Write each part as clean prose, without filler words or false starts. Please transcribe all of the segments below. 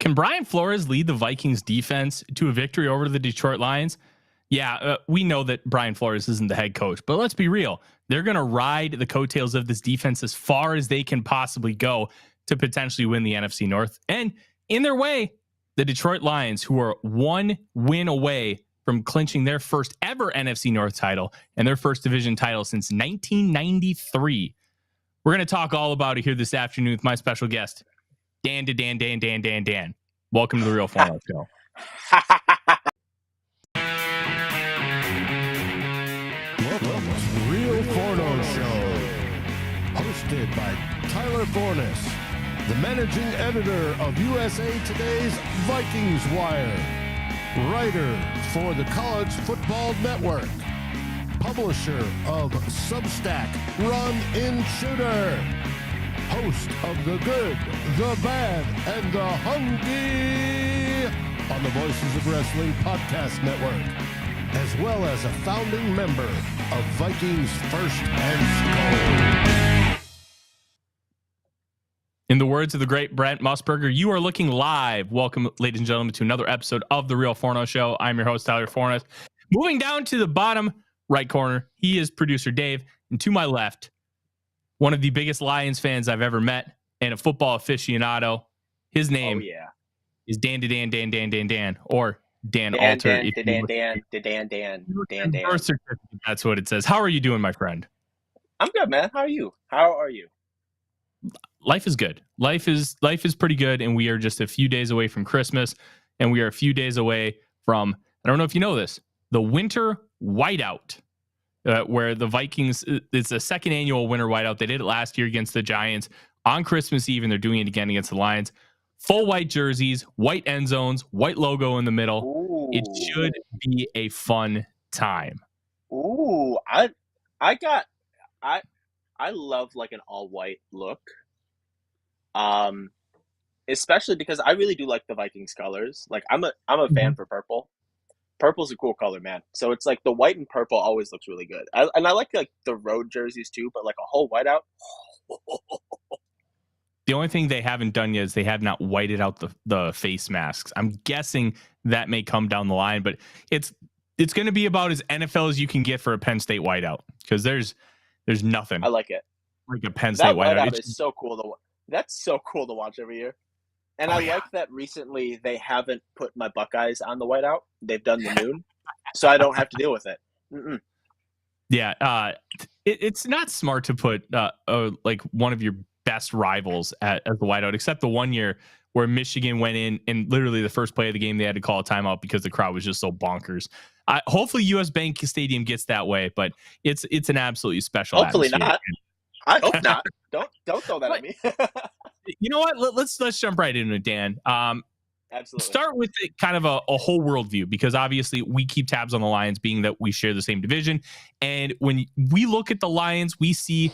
Can Brian Flores lead the Vikings defense to a victory over the Detroit Lions? Yeah, we know that Brian Flores isn't the head coach, but let's be real. They're going to ride the coattails of this defense as far as they can possibly go to potentially win the NFC North. And in their way, the Detroit Lions, who are one win away from clinching their first ever NFC North title and their first division title since 1993. We're going to talk all about it here this afternoon with my special guest, Dan. Welcome to the Real Forno Show. Welcome to the Real Forno Show, hosted by Tyler Forness, the managing editor of USA Today's Vikings Wire, writer for the College Football Network, publisher of Substack Run In Shooter, host of The Good, The Bad, and The Hungry on the Voices of Wrestling Podcast Network, as well as a founding member of Vikings First and SKOL. In the words of the great Brent Musburger, you are looking live. Welcome, ladies and gentlemen, to another episode of the Real Forno Show. I'm your host, Tyler Forness. Moving down to the bottom right corner, he is producer Dave, and to my left, one of the biggest Lions fans I've ever met and a football aficionado. His name is Dan, or Dan Alter. Dan. Birth certificate, that's what it says. How are you doing, my friend? I'm good, man. How are you? Life is good. Life is pretty good, and we are just a few days away from Christmas, and we are a few days away from, I don't know if you know this, the winter whiteout, where the Vikings, it's the second annual winter whiteout. They did it last year against the Giants on Christmas Eve, and they're doing it again against the Lions. Full white jerseys, white end zones, white logo in the middle. Ooh. It should be a fun time. Ooh, I love like an all white look. Especially because I really do like the Vikings colors. Like I'm a fan for purple. Purple's a cool color, man. So it's like the white and purple always looks really good. I like the road jerseys too, but like a whole whiteout. The only thing they haven't done yet is they have not whited out the face masks. I'm guessing that may come down the line, but it's going to be about as NFL as you can get for a Penn State whiteout, because there's nothing. I like it. Like a Penn State whiteout is so cool. That's so cool to watch every year. And I like that recently they haven't put my Buckeyes on the whiteout. They've done the noon, so I don't have to deal with it. Mm-mm. Yeah, it's not smart to put like one of your best rivals as the whiteout, except the one year where Michigan went in and literally the first play of the game they had to call a timeout because the crowd was just so bonkers. Hopefully US Bank Stadium gets that way, but it's an absolutely special Hopefully atmosphere. Not. I hope not. Don't throw that at me. You know what? Let's jump right into it, Dan. Absolutely. Start with kind of a whole world view, because obviously we keep tabs on the Lions, being that we share the same division. And when we look at the Lions, we see,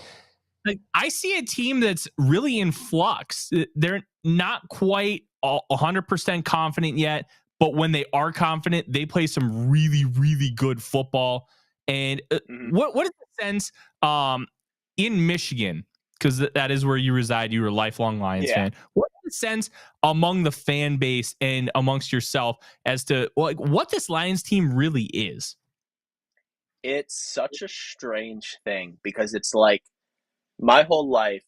like, I see a team that's really in flux. They're not quite 100% confident yet, but when they are confident, they play some really, really good football. And what is the sense in Michigan? Because that is where you reside. You're a lifelong Lions fan. What is the sense among the fan base and amongst yourself as to like what this Lions team really is? It's such a strange thing, because it's like my whole life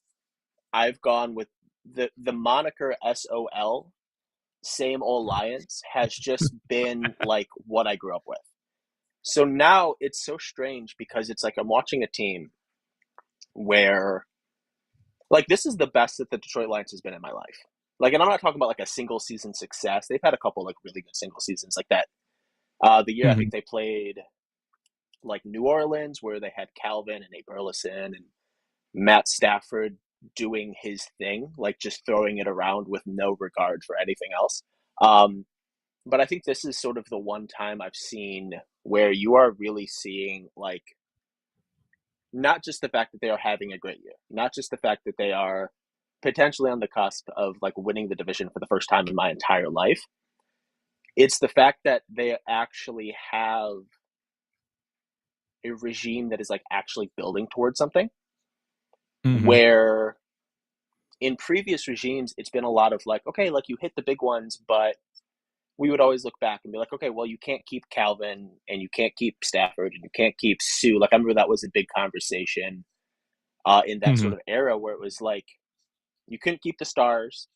I've gone with the moniker SOL, same old Lions, has just been like what I grew up with. So now it's so strange, because it's like I'm watching a team where, like, this is the best that the Detroit Lions has been in my life. Like, and I'm not talking about like a single season success. They've had a couple like really good single seasons like that. The year I think they played like New Orleans, where they had Calvin and Nate Burleson and Matt Stafford doing his thing, like just throwing it around with no regard for anything else. But I think this is sort of the one time I've seen where you are really seeing like not just the fact that they are having a great year, not just the fact that they are potentially on the cusp of like winning the division for the first time in my entire life. It's the fact that they actually have a regime that is like actually building towards something, where in previous regimes, it's been a lot of like, okay, like you hit the big ones, but we would always look back and be like, okay, well, you can't keep Calvin and you can't keep Stafford and you can't keep Sue. Like, I remember that was a big conversation in that Mm-hmm. sort of era where it was like, you couldn't keep the stars.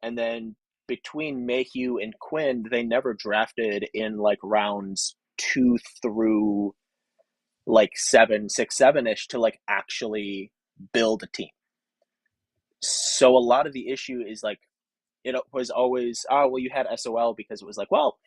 And then between Mayhew and Quinn, they never drafted in like rounds 2 through like 7, 6, 7-ish to like actually build a team. So a lot of the issue is like, it was always, oh, well, you had SOL because it was like, well,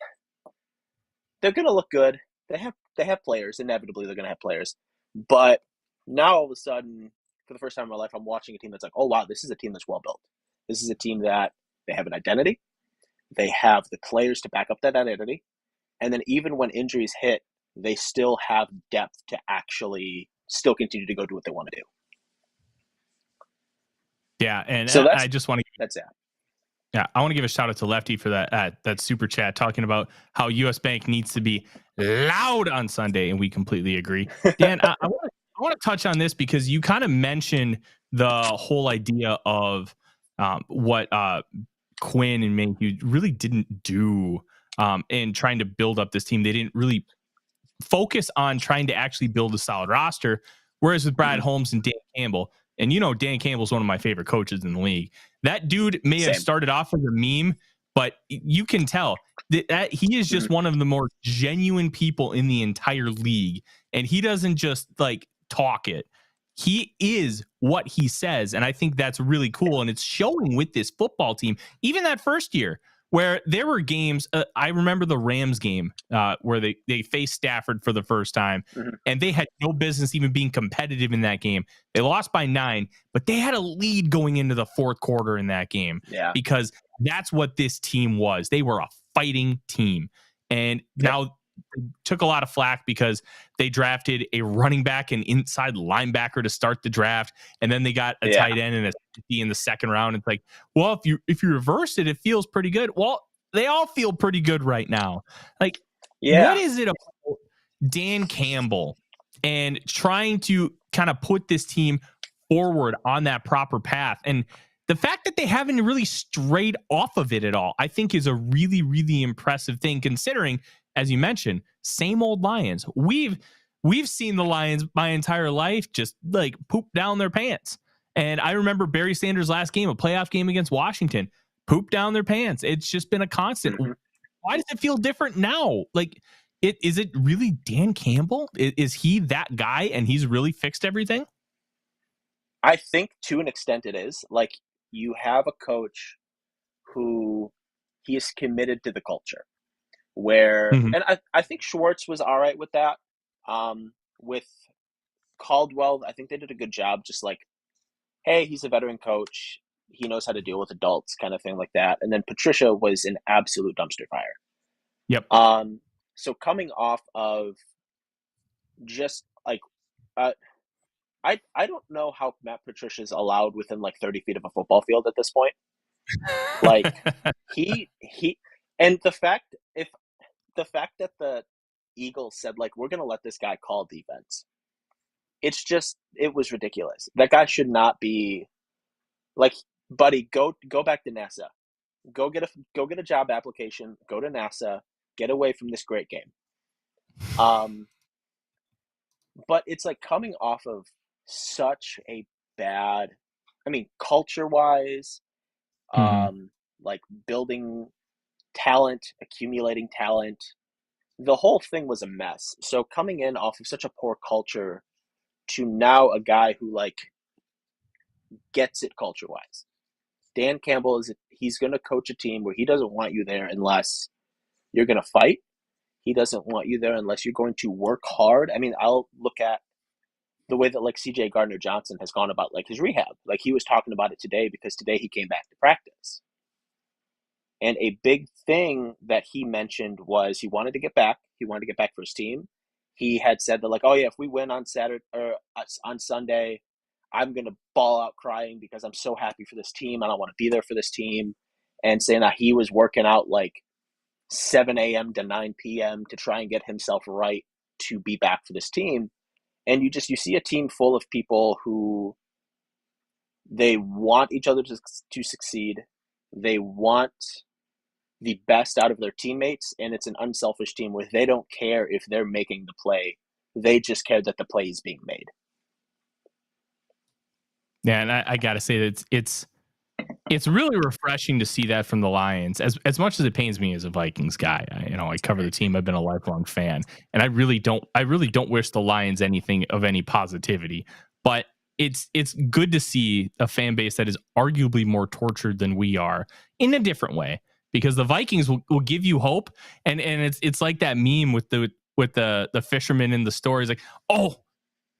they're going to look good. They have players. Inevitably, they're going to have players. But now all of a sudden, for the first time in my life, I'm watching a team that's like, oh, wow, this is a team that's well built. This is a team that they have an identity. They have the players to back up that identity. And then even when injuries hit, they still have depth to actually still continue to go do what they want to do. Yeah, and So I just want to that's it. Yeah, I want to give a shout out to Lefty for that super chat talking about how US Bank needs to be loud on Sunday, and we completely agree. Dan, I want to touch on this because you kind of mentioned the whole idea of what Quinn and Mayhew really didn't do in trying to build up this team. They didn't really focus on trying to actually build a solid roster, whereas with Brad Holmes and Dan Campbell, and Dan Campbell's one of my favorite coaches in the league. That dude may have started off as a meme, but you can tell that he is just one of the more genuine people in the entire league. And he doesn't just like talk it. He is what he says. And I think that's really cool. And it's showing with this football team, even that first year where there were games. I remember the Rams game where they faced Stafford for the first time, and they had no business even being competitive in that game. They lost by 9, but they had a lead going into the fourth quarter in that game because that's what this team was. They were a fighting team. And now they took a lot of flack because they drafted a running back and inside linebacker to start the draft, and then they got a tight end and a safety in the second round. It's like, well, if you reverse it, it feels pretty good. Well, they all feel pretty good right now. Like, what is it about Dan Campbell and trying to kind of put this team forward on that proper path? And the fact that they haven't really strayed off of it at all, I think is a really, really impressive thing, considering, as you mentioned, same old Lions. We've seen the Lions my entire life just like poop down their pants. And I remember Barry Sanders' last game, a playoff game against Washington, poop down their pants. It's just been a constant. Why does it feel different now? Like, is it really Dan Campbell? Is he that guy and he's really fixed everything? I think to an extent it is. Like, you have a coach who he is committed to the culture. Where and I think Schwartz was all right with that. With Caldwell, I think they did a good job. Just like, hey, he's a veteran coach. He knows how to deal with adults, kind of thing like that. And then Patricia was an absolute dumpster fire. Yep. So coming off of just like, I don't know how Matt Patricia's allowed within like 30 feet of a football field at this point. Like he and the fact that the Eagles said, like, we're going to let this guy call defense. It was ridiculous. That guy should not be like, buddy, go back to NASA. Go get a job application, go to NASA, get away from this great game. But it's like coming off of such a bad, I mean, culture-wise, like building talent, accumulating talent, the whole thing was a mess. So coming in off of such a poor culture to now a guy who like gets it culture-wise. Dan Campbell he's going to coach a team where he doesn't want you there unless you're going to fight. He doesn't want you there unless you're going to work hard. I mean, I'll look at the way that like CJ Gardner-Johnson has gone about like his rehab. Like he was talking about it today because today he came back to practice. And a big thing that he mentioned was he wanted to get back. He wanted to get back for his team. He had said that like, oh yeah, if we win on Saturday or on Sunday, I'm going to ball out crying because I'm so happy for this team and I want to be there for this team. And saying that he was working out like 7 a.m. to 9 p.m. to try and get himself right to be back for this team. And you see a team full of people who They want each other to succeed. They want the best out of their teammates, and it's an unselfish team where they don't care if they're making the play. They just care that the play is being made. Yeah, and I got to say that it's really refreshing to see that from the Lions. As much as it pains me as a Vikings guy, I cover the team. I've been a lifelong fan, and I really don't wish the Lions anything of any positivity. But it's good to see a fan base that is arguably more tortured than we are in a different way, because the Vikings will give you hope, and it's like that meme with the fisherman in the story. He's like, oh,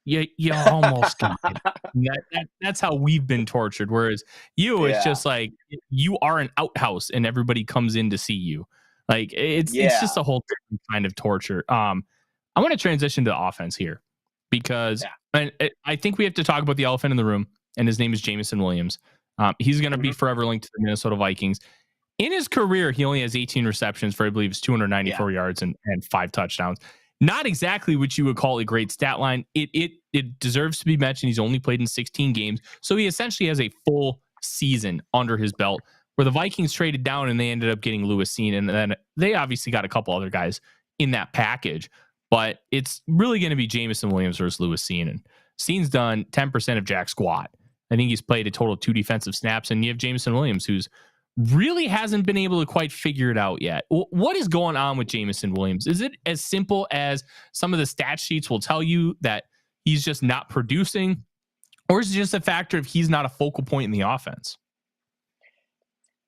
you almost got it. That's how we've been tortured. Whereas it's just like you are an outhouse and everybody comes in to see you. Like it's just a whole different kind of torture. I want to transition to the offense here because I think we have to talk about the elephant in the room, and his name is Jameson Williams. He's going to be forever linked to the Minnesota Vikings. In his career, he only has 18 receptions for, I believe, it's 294 yards and 5 touchdowns. Not exactly what you would call a great stat line. It deserves to be mentioned. He's only played in 16 games, so he essentially has a full season under his belt, where the Vikings traded down and they ended up getting Lewis Cine, and then they obviously got a couple other guys in that package. But it's really going to be Jameson Williams versus Lewis Cine, and Cine's done 10% of jack squat. I think he's played a total of 2 defensive snaps, and you have Jameson Williams, who's really hasn't been able to quite figure it out yet. What is going on with Jameson Williams? Is it as simple as some of the stat sheets will tell you that he's just not producing, or is it just a factor of he's not a focal point in the offense?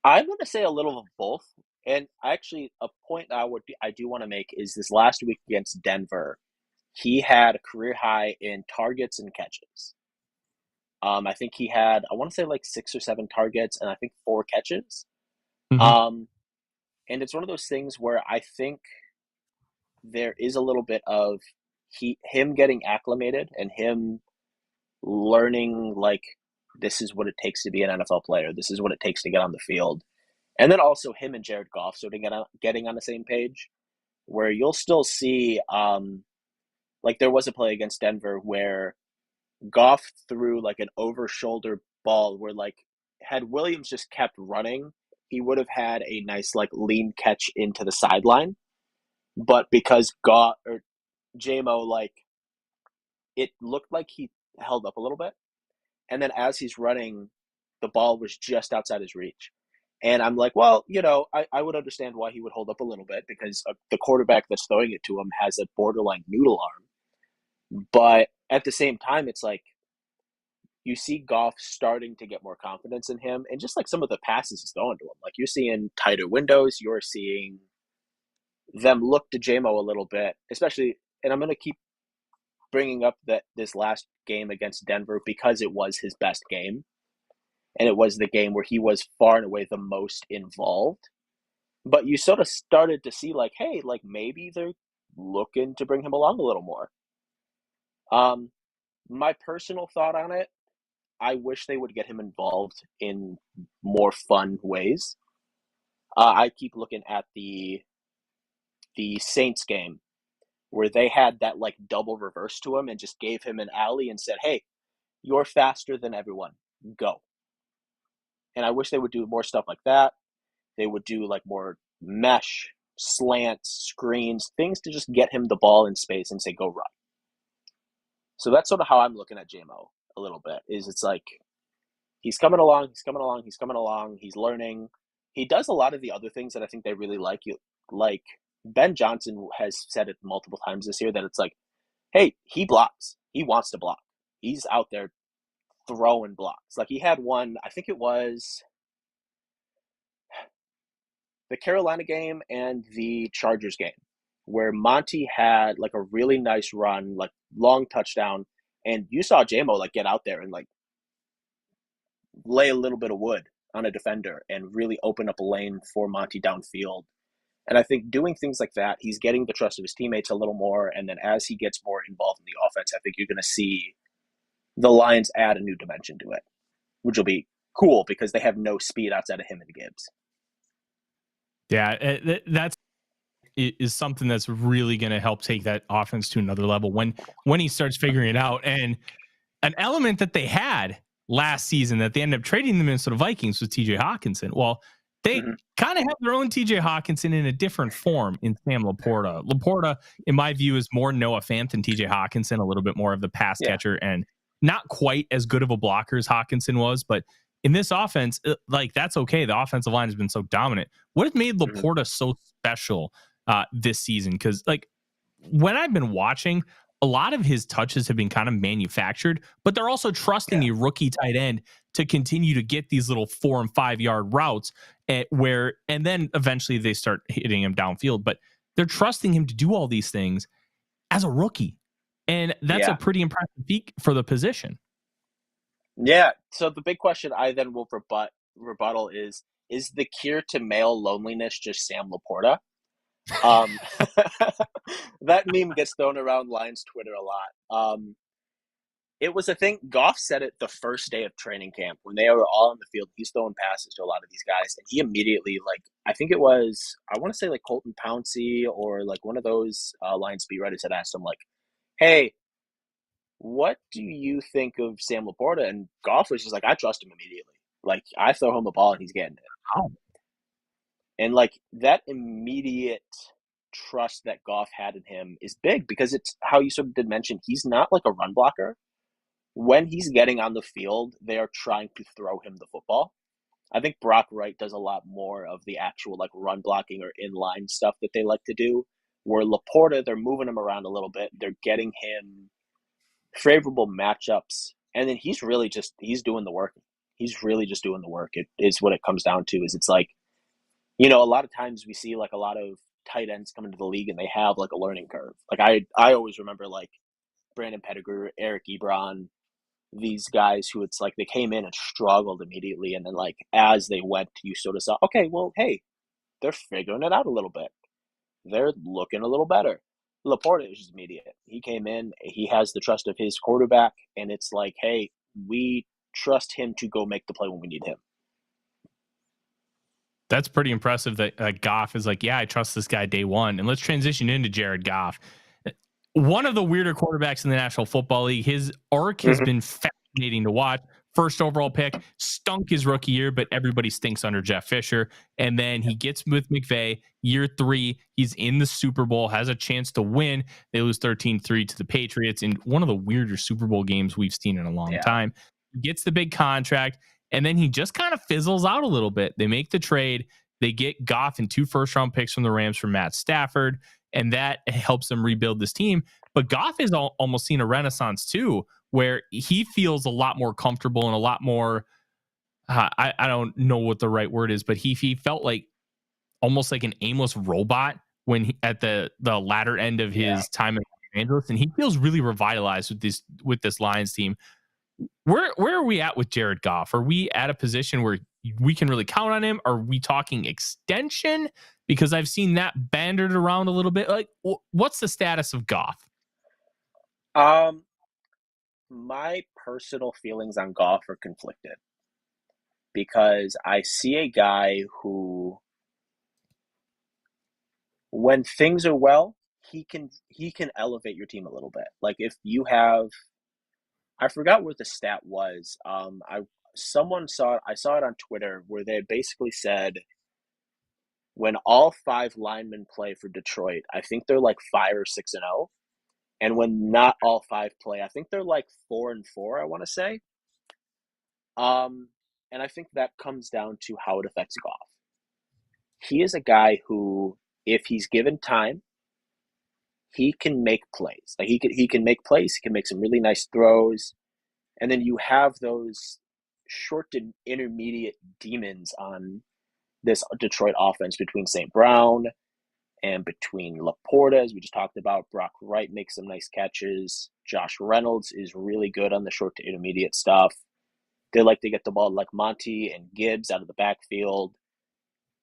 I'm going to say a little of both. And actually, a point I do want to make is this last week against Denver, he had a career high in targets and catches. I think he had, I want to say like 6 or 7 targets and I think 4 catches. And it's one of those things where I think there is a little bit of him getting acclimated and him learning, like, this is what it takes to be an NFL player. This is what it takes to get on the field. And then also him and Jared Goff sort of getting on the same page, where you'll still see, like there was a play against Denver where Goff threw like an over-shoulder ball where, like, had Williams just kept running, he would have had a nice like lean catch into the sideline. But because JMO, like, it looked like he held up a little bit, and then as he's running, the ball was just outside his reach. And I'm like, well, I would understand why he would hold up a little bit, because the quarterback that's throwing it to him has a borderline noodle arm. But at the same time, it's like you see Goff starting to get more confidence in him, and just like some of the passes he's throwing to him, like you're seeing tighter windows, you're seeing them look to JMO a little bit, especially. And I'm going to keep bringing up this last game against Denver because it was his best game, and it was the game where he was far and away the most involved. But you sort of started to see, like, hey, like maybe they're looking to bring him along a little more. My personal thought on it, I wish they would get him involved in more fun ways. I keep looking at the Saints game where they had that like double reverse to him and just gave him an alley and said, hey, you're faster than everyone, go. And I wish they would do more stuff like that. They would do like more mesh, slants, screens, things to just get him the ball in space and say, go run. So that's sort of how I'm looking at JMO a little bit, is it's like he's coming along, he's learning. He does a lot of the other things that I think they really like. Like Ben Johnson has said it multiple times this year that it's like, hey, he blocks. He wants to block. He's out there throwing blocks. Like he had one, I think it was the Carolina game and the Chargers game, where Monty had like a really nice run, like long touchdown, and you saw JMO like get out there and like lay a little bit of wood on a defender and really open up a lane for Monty downfield. And I think doing things like that, he's getting the trust of his teammates a little more, and then as he gets more involved in the offense, I think you're going to see the Lions add a new dimension to it, which will be cool because they have no speed outside of him and Gibbs. Yeah, that's is something that's really going to help take that offense to another level when he starts figuring it out. And an element that they had last season that they ended up trading the Minnesota Vikings was TJ Hawkinson. Well, they kind of have their own TJ Hawkinson in a different form in Sam Laporta. Laporta, in my view, is more Noah Fant than TJ Hawkinson, a little bit more of the pass catcher and not quite as good of a blocker as Hawkinson was. But in this offense, like, that's okay. The offensive line has been so dominant. What has made Laporta so special this season? Because, like, when I've been watching, a lot of his touches have been kind of manufactured, but they're also trusting a rookie tight end to continue to get these little 4 and 5 yard routes and then eventually they start hitting him downfield, but they're trusting him to do all these things as a rookie. And that's a pretty impressive feat for the position. Yeah. So the big question I then will rebuttal is the cure to male loneliness just Sam Laporta? That meme gets thrown around Lions Twitter a lot. It was a thing. Goff said it the first day of training camp when they were all on the field. He's throwing passes to a lot of these guys, and he immediately, like, I think it was, I want to say like Colton Pouncey or like one of those Lions beat writers had asked him, like, "Hey, what do you think of Sam Laporta?" And Goff was just like, "I trust him immediately. Like, I throw him the ball and he's getting it." Oh. And, like, that immediate trust that Goff had in him is big because it's how you sort of did mention, he's not like a run blocker. When he's getting on the field, they are trying to throw him the football. I think Brock Wright does a lot more of the actual, like, run blocking or inline stuff that they like to do, where Laporta, they're moving him around a little bit. They're getting him favorable matchups, and then he's doing the work. He's really just doing the work. It is what it comes down to, is it's like, you know, a lot of times we see like a lot of tight ends come into the league and they have like a learning curve. Like I always remember like Brandon Pettigrew, Eric Ebron, these guys who it's like they came in and struggled immediately. And then like as they went, you sort of saw, okay, well, hey, they're figuring it out a little bit. They're looking a little better. Laporta is just immediate. He came in, he has the trust of his quarterback, and it's like, hey, we trust him to go make the play when we need him. That's pretty impressive that Goff is like, yeah, I trust this guy day one. And let's transition into Jared Goff. One of the weirder quarterbacks in the National Football League. His arc has been fascinating to watch. First overall pick, stunk his rookie year, but everybody stinks under Jeff Fisher. And then he gets with McVay. Year 3, he's in the Super Bowl, has a chance to win. They lose 13-3 to the Patriots in one of the weirder Super Bowl games we've seen in a long time. He gets the big contract. And then he just kind of fizzles out a little bit. They make the trade. They get Goff and 2 first-round picks from the Rams for Matt Stafford, and that helps them rebuild this team. But Goff has almost seen a renaissance too, where he feels a lot more comfortable and a lot more, I don't know what the right word is, but he felt like almost like an aimless robot when at the latter end of his time in Los Angeles, and he feels really revitalized with this Lions team. Where are we at with Jared Goff? Are we at a position where we can really count on him? Are we talking extension? Because I've seen that bandied around a little bit. Like, what's the status of Goff? My personal feelings on Goff are conflicted because I see a guy who, when things are well, he can elevate your team a little bit. Like if you have, I forgot what the stat was. I saw it on Twitter where they basically said when all 5 linemen play for Detroit, I think they're like 5 or 6-0, and when not all 5 play, I think they're like 4-4. I want to say. And I think that comes down to how it affects Goff. He is a guy who, if he's given time, he can make plays. Like he can make plays. He can make some really nice throws. And then you have those short to intermediate demons on this Detroit offense between St. Brown and between Laporta, as we just talked about. Brock Wright makes some nice catches. Josh Reynolds is really good on the short to intermediate stuff. They like to get the ball like Monty and Gibbs out of the backfield.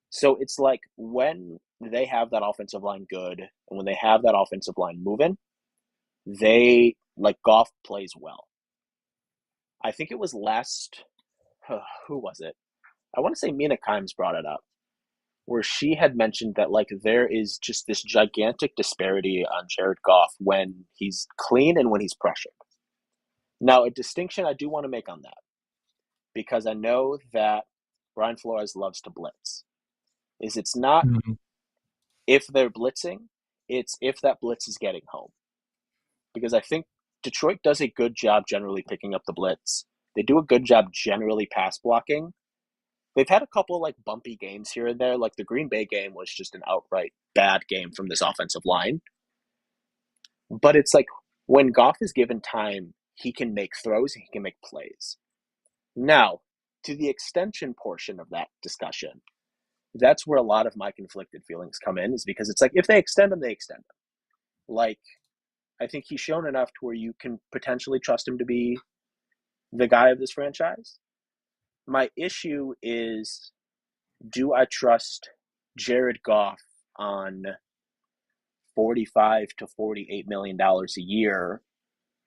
So it's like when they have that offensive line good and when they have that offensive line moving, they, like, Goff plays well. I think it was who was it? I want to say Mina Kimes brought it up, where she had mentioned that, like, there is just this gigantic disparity on Jared Goff when he's clean and when he's pressured. Now, a distinction I do want to make on that. because I know that Brian Flores loves to blitz. It's not if they're blitzing, it's if that blitz is getting home. Because I think Detroit does a good job generally picking up the blitz. They do a good job generally pass blocking. They've had a couple like bumpy games here and there. Like the Green Bay game was just an outright bad game from this offensive line. But it's like when Goff is given time, he can make throws, he can make plays. Now, to the extension portion of that discussion, that's where a lot of my conflicted feelings come in, is because it's like if they extend him, they extend him. Like, I think he's shown enough to where you can potentially trust him to be the guy of this franchise. My issue is, do I trust Jared Goff on $45 to $48 million a year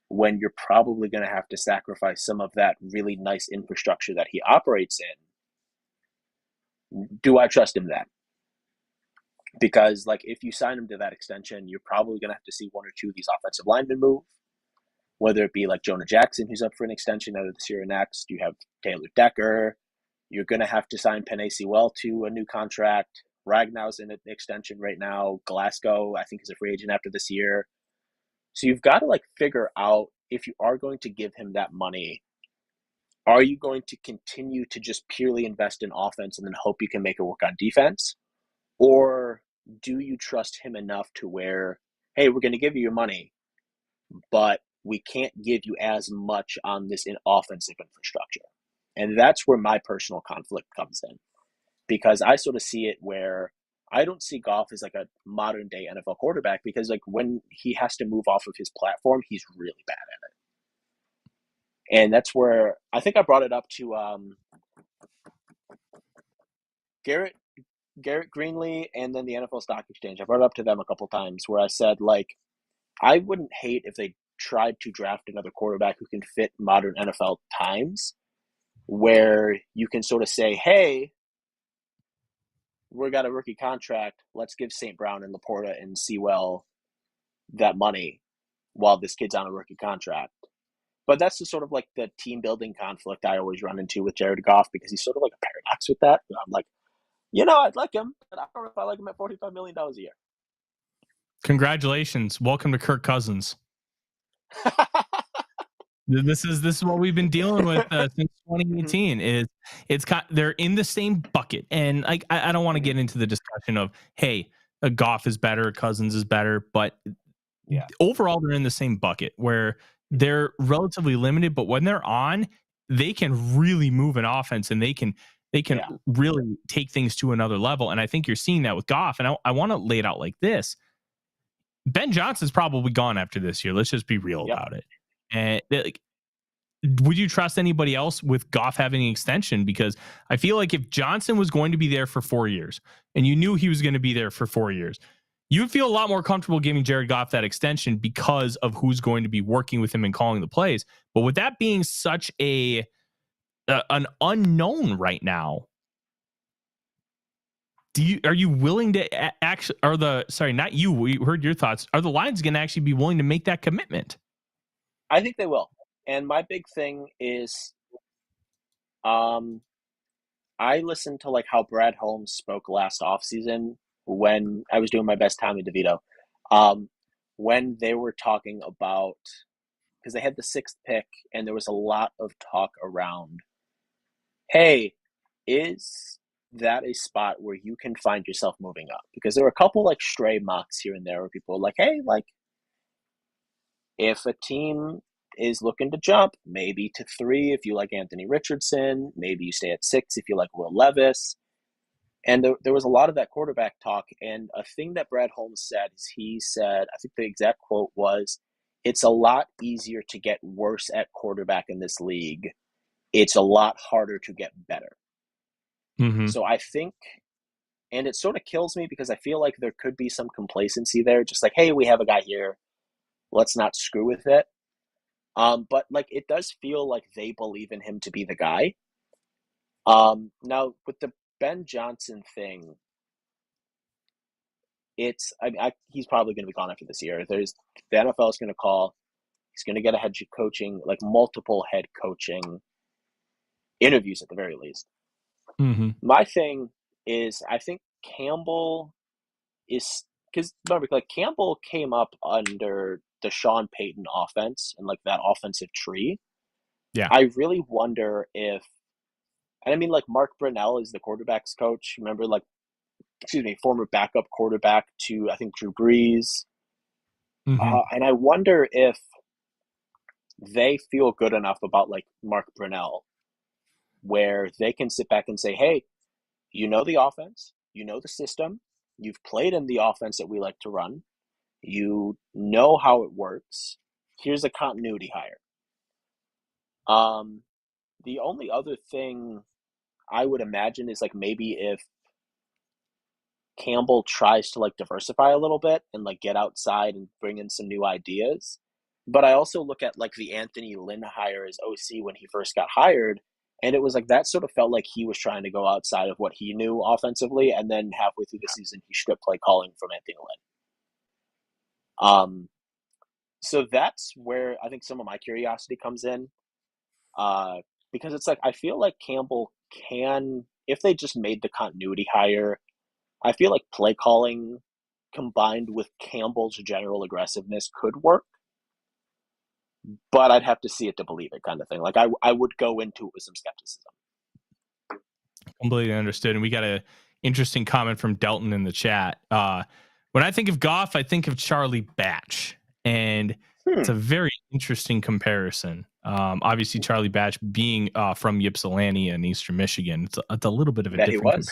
when you're probably going to have to sacrifice some of that really nice infrastructure that he operates in? Do I trust him then? Because like if you sign him to that extension, you're probably going to have to see one or two of these offensive linemen move, whether it be like Jonah Jackson, who's up for an extension either this year or next. You have Taylor Decker. You're going to have to sign Penei Sewell to a new contract. Ragnow's in an extension right now. Glasgow, I think, is a free agent after this year. So you've got to like figure out, if you are going to give him that money, are you going to continue to just purely invest in offense and then hope you can make it work on defense? Or do you trust him enough to where, hey, we're going to give you your money, but we can't give you as much on this offensive infrastructure? And that's where my personal conflict comes in, because I sort of see it where I don't see Goff as like a modern day NFL quarterback, because like when he has to move off of his platform, he's really bad at it. And that's where I think I brought it up to Garrett Greenlee and then the NFL Stock Exchange. I brought it up to them a couple times where I said, like, I wouldn't hate if they tried to draft another quarterback who can fit modern NFL times, where you can sort of say, hey, we got a rookie contract. Let's give St. Brown and Laporta and Sewell that money while this kid's on a rookie contract. But that's the sort of like the team building conflict I always run into with Jared Goff, because he's sort of like a paradox with that. I'm like, I'd like him, but I don't know if I like him at $45 million a year. Congratulations. Welcome to Kirk Cousins. This is what we've been dealing with since 2018. They're in the same bucket, and I don't want to get into the discussion of, hey, Goff is better, Cousins is better, but overall they're in the same bucket where they're relatively limited, but when they're on, they can really move an offense, and they can really take things to another level. And I think you're seeing that with Goff. And I want to lay it out like this: Ben Johnson's probably gone after this year. Let's just be real about it. And would you trust anybody else with Goff having an extension? Because I feel like if Johnson was going to be there for 4 years and you knew he was going to be there for 4 years, you would feel a lot more comfortable giving Jared Goff that extension because of who's going to be working with him and calling the plays. But with that being such an unknown right now, are you willing to actually, not you, we heard your thoughts. Are the Lions going to actually be willing to make that commitment? I think they will. And my big thing is, I listened to like how Brad Holmes spoke last offseason when I was doing my best Tommy DeVito, when they were talking about, because they had the 6th pick and there was a lot of talk around, hey, is that a spot where you can find yourself moving up? Because there were a couple like stray mocks here and there where people were like, hey, like if a team is looking to jump maybe to 3 if you like Anthony Richardson, maybe you stay at 6 if you like Will Levis. And there was a lot of that quarterback talk. And a thing that Brad Holmes said is, he said, I think the exact quote was, it's a lot easier to get worse at quarterback in this league. It's a lot harder to get better. Mm-hmm. So I think, and it sort of kills me because I feel like there could be some complacency there. Just like, hey, we have a guy here, let's not screw with it. But like, it does feel like they believe in him to be the guy. Now with the Ben Johnson thing, he's probably going to be gone after this year. The NFL is going to call. He's going to get a head coaching, like multiple head coaching interviews at the very least. Mm-hmm. My thing is, I think Campbell is, because remember, like, Campbell came up under the Sean Payton offense and like that offensive tree. Yeah. I really wonder if, and I mean, like, Mark Brunell is the quarterback's coach. Remember, like, former backup quarterback to, I think, Drew Brees. Mm-hmm. And I wonder if they feel good enough about, like, Mark Brunell, where they can sit back and say, hey, you know the offense, you know the system, you've played in the offense that we like to run, you know how it works, here's a continuity hire. The only other thing I would imagine is, like, maybe if Campbell tries to, like, diversify a little bit and, like, get outside and bring in some new ideas. But I also look at, like, the Anthony Lynn hire as OC when he first got hired, and it was like that sort of felt like he was trying to go outside of what he knew offensively, and then halfway through the season he stripped play calling from Anthony Lynn. So that's where I think some of my curiosity comes in, because it's like I feel like Campbell can, if they just made the continuity hire, I feel like play calling combined with Campbell's general aggressiveness could work, but I'd have to see it to believe it, kind of thing. Like, I would go into it with some skepticism. Completely understood. And we got a interesting comment from Delton in the chat. When I think of Goff, I think of Charlie Batch, and it's a very interesting comparison. Obviously, Charlie Batch being from Ypsilanti in Eastern Michigan, it's a little bit of a different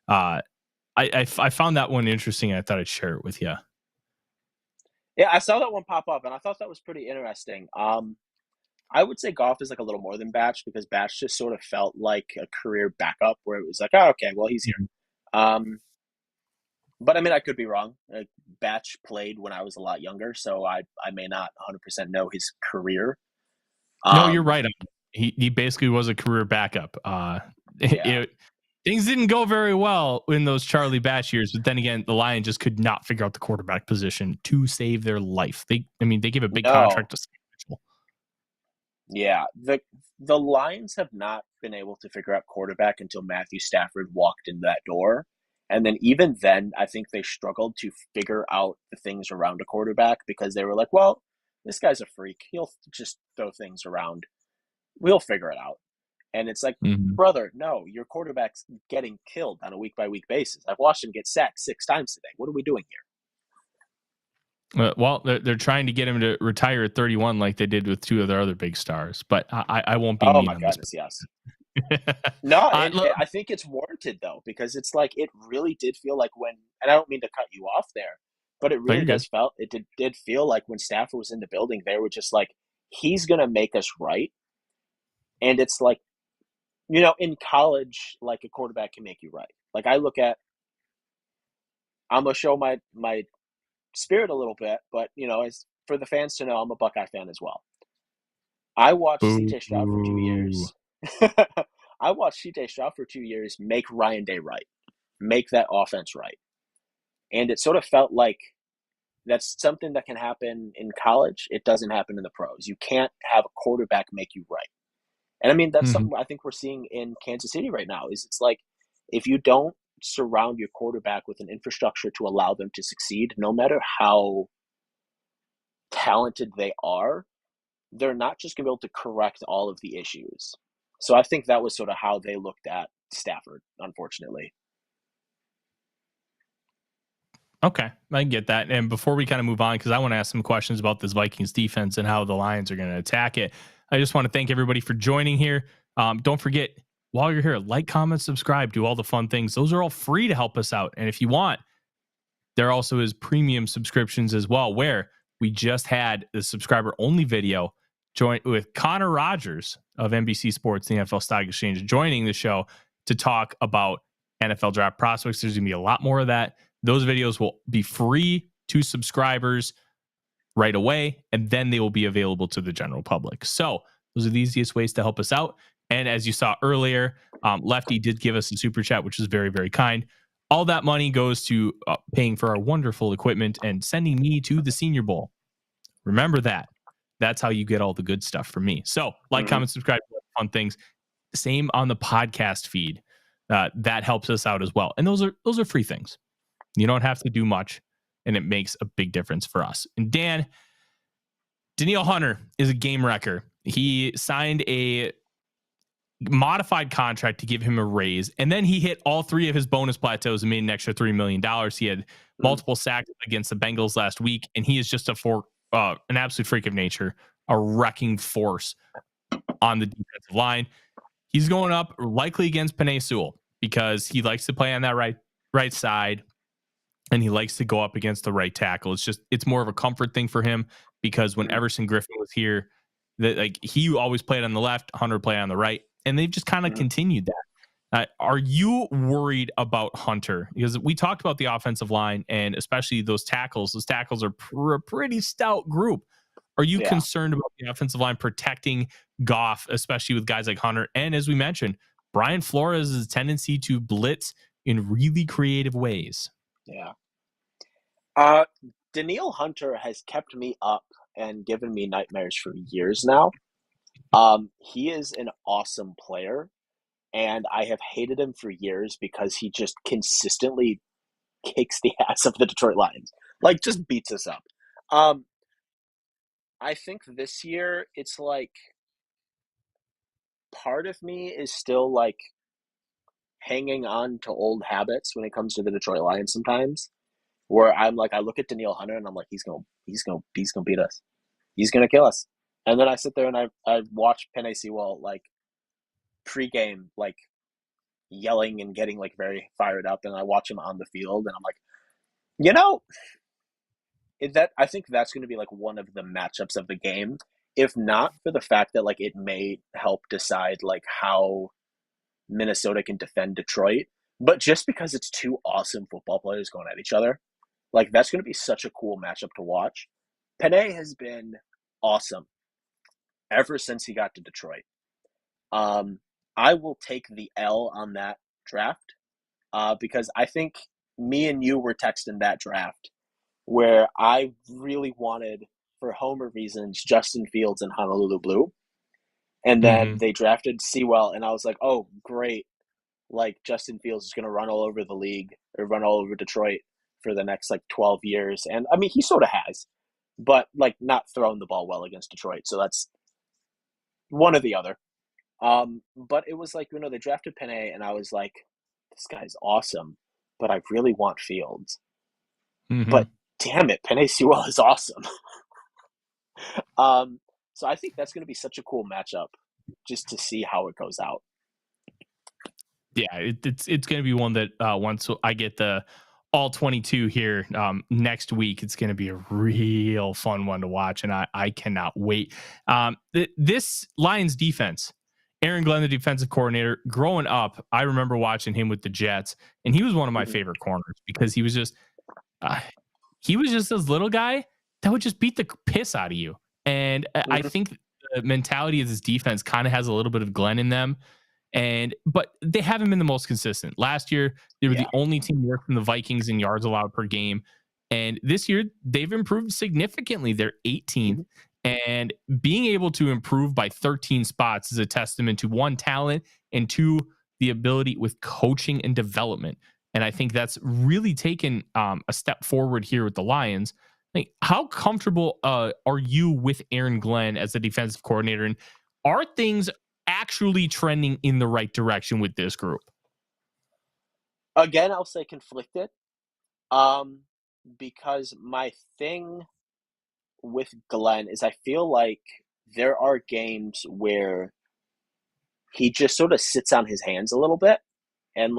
comparison. I found that one interesting. I thought I'd share it with you. Yeah, I saw that one pop up, and I thought that was pretty interesting. I would say Goff is like a little more than Batch, because Batch just sort of felt like a career backup where it was like, oh, okay, well, he's here. But I mean, I could be wrong. Like, Batch played when I was a lot younger, so I may not 100% know his career. No, you're right. He basically was a career backup. Things didn't go very well in those Charlie Batch years, but then again, the Lions just could not figure out the quarterback position to save their life. They gave a big contract to Mitchell. Yeah, the Lions have not been able to figure out quarterback until Matthew Stafford walked in that door. And then even then, I think they struggled to figure out the things around a quarterback, because they were like, well, this guy's a freak. He'll just throw things around. We'll figure it out. And it's like, brother, no, your quarterback's getting killed on a week-by-week basis. I've watched him get sacked 6 times today. What are we doing here? Well, they're trying to get him to retire at 31 like they did with 2 of their other big stars. But I won't be mean on this. Yes. No, I think it's warranted, though, because it's like it really did feel like when, and I don't mean to cut you off there, but it really did feel like when Stafford was in the building, they were just like, he's going to make us right. And it's like, in college, like, a quarterback can make you right. Like, I'm going to show my spirit a little bit, but, as for the fans to know, I'm a Buckeye fan as well. I watched C.J. Stroud for 2 years. I watched C.J. Stroud for 2 years make Ryan Day right, make that offense right. And it sort of felt like that's something that can happen in college. It doesn't happen in the pros. You can't have a quarterback make you right. And I mean, that's something I think we're seeing in Kansas City right now, is it's like, if you don't surround your quarterback with an infrastructure to allow them to succeed, no matter how talented they are, they're not just going to be able to correct all of the issues. So I think that was sort of how they looked at Stafford, unfortunately. Okay, I get that. And before we kind of move on, because I want to ask some questions about this Vikings defense and how the Lions are going to attack it, I just want to thank everybody for joining here. Don't forget, while you're here, like, comment, subscribe, do all the fun things. Those are all free to help us out. And if you want, there also is premium subscriptions as well, where we just had the subscriber-only video joint with Connor Rogers of NBC Sports, the NFL Stock Exchange, joining the show to talk about NFL draft prospects. There's going to be a lot more of that. Those videos will be free to subscribers right away, and then they will be available to the general public. So those are the easiest ways to help us out. And as you saw earlier, Lefty did give us a super chat, which is very, very kind. All that money goes to paying for our wonderful equipment and sending me to the Senior Bowl. Remember that. That's how you get all the good stuff from me. So like, comment, subscribe, fun things. same on the podcast feed. That helps us out as well. And those are free things. You don't have to do much, and it makes a big difference for us. And Dan, Danielle Hunter is a game wrecker. He signed a modified contract to give him a raise, and then he hit all 3 of his bonus plateaus and made an extra $3 million. He had multiple sacks against the Bengals last week, and he is just an absolute freak of nature, a wrecking force on the defensive line. He's going up likely against Penei Sewell because he likes to play on that right side, and he likes to go up against the right tackle. It's more of a comfort thing for him because when Everson Griffin was here, that he always played on the left, Hunter played on the right, and they've just kind of continued that. Are you worried about Hunter? Because we talked about the offensive line and especially those tackles. Those tackles are a pretty stout group. Are you concerned about the offensive line protecting Goff, especially with guys like Hunter? And as we mentioned, Brian Flores' tendency to blitz in really creative ways. Yeah. Danielle Hunter has kept me up and given me nightmares for years now. He is an awesome player, and I have hated him for years because he just consistently kicks the ass of the Detroit Lions. Just beats us up. I think this year it's part of me is still hanging on to old habits when it comes to the Detroit Lions sometimes, where I look at Danielle Hunter and I'm like, he's gonna beat us. He's gonna kill us. And then I sit there and I watch Penei Sewell pregame yelling and getting very fired up, and I watch him on the field and I'm like, I think that's going to be one of the matchups of the game, if not for the fact that it may help decide how Minnesota can defend Detroit, but just because it's 2 awesome football players going at each other, that's going to be such a cool matchup to watch. Penei has been awesome ever since he got to Detroit. I will take the L on that draft because I think me and you were texting that draft where I really wanted, for Homer reasons, Justin Fields and Honolulu Blue. And then they drafted Sewell, and I was like, oh, great. Justin Fields is going to run all over the league or run all over Detroit for the next 12 years. And I mean, he sort of has, but not throwing the ball well against Detroit. So that's one or the other. But it was they drafted Penei, and I was like, this guy's awesome, but I really want Fields. But damn it, Penei Sewell is awesome. So I think that's going to be such a cool matchup just to see how it goes out. Yeah, it's going to be one that once I get the all 22 here next week, it's going to be a real fun one to watch, and I cannot wait. This Lions defense, Aaron Glenn, the defensive coordinator, growing up, I remember watching him with the Jets, and he was one of my favorite corners because he was just this little guy that would just beat the piss out of you. And I think the mentality of this defense kind of has a little bit of Glenn in them. But they haven't been the most consistent. Last year, they were the only team worse than the Vikings in yards allowed per game. And this year, they've improved significantly. They're 18th. And being able to improve by 13 spots is a testament to 1, talent, and 2, the ability with coaching and development. And I think that's really taken a step forward here with the Lions. How comfortable are you with Aaron Glenn as the defensive coordinator? And are things actually trending in the right direction with this group? Again, I'll say conflicted. Because my thing with Glenn is I feel like there are games where he just sort of sits on his hands a little bit. And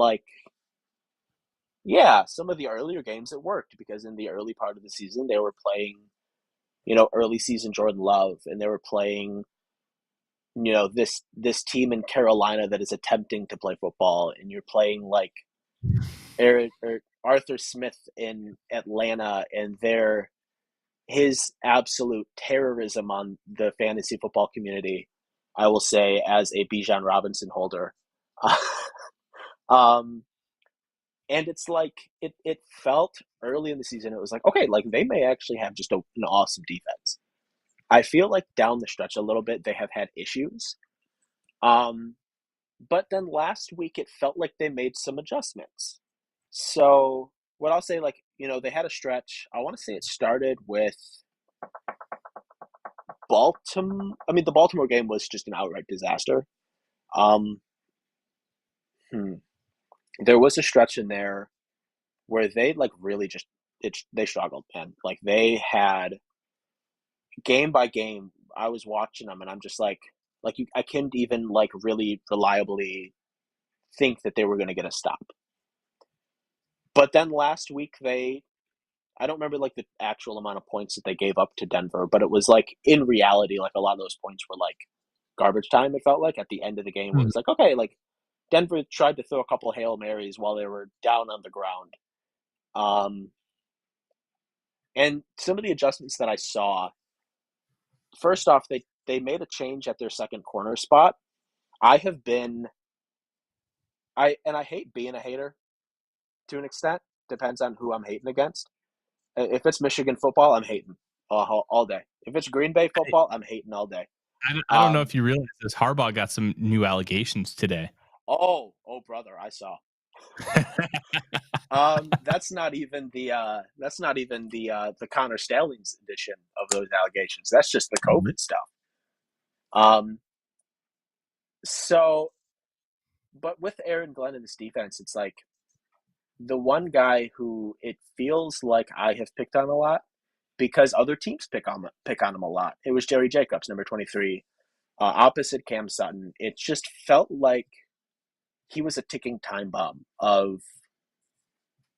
some of the earlier games it worked because in the early part of the season, they were playing, early season Jordan Love, and they were playing, this team in Carolina that is attempting to play football, and you're playing Arthur Smith in Atlanta, and his absolute terrorism on the fantasy football community, I will say, as a Bijan Robinson holder. And it's it felt early in the season, it was okay, they may actually have just an awesome defense. I feel down the stretch a little bit, they have had issues. But then last week, it felt like they made some adjustments. So what I'll say, like, they had a stretch. I want to say it started with Baltimore. I mean, the Baltimore game was just an outright disaster. Um, There was a stretch in there where they like really just they struggled, man. Like they had game by game. I was watching them, and I'm just like I couldn't even like really reliably think that they were going to get a stop. But then last week I don't remember like the actual amount of points that they gave up to Denver, but it was like in reality, like a lot of those points were like garbage time. It felt like at the end of the game, where it was like, okay, like Denver tried to throw a couple Hail Marys while they were down on the ground. And some of the adjustments that I saw, first off, they made a change at their second corner spot. I hate being a hater to an extent. Depends on who I'm hating against. If it's Michigan football, I'm hating all day. If it's Green Bay football, I'm hating all day. I don't know if you realize this. Harbaugh got some new allegations today. Oh, brother, I saw. That's not even the Connor Stallings edition of those allegations. That's just the COVID stuff. So, but with Aaron Glenn in this defense, it's like the one guy who it feels like I have picked on a lot because other teams pick on him a lot. It was Jerry Jacobs, number 23, opposite Cam Sutton. It just felt like he was a ticking time bomb of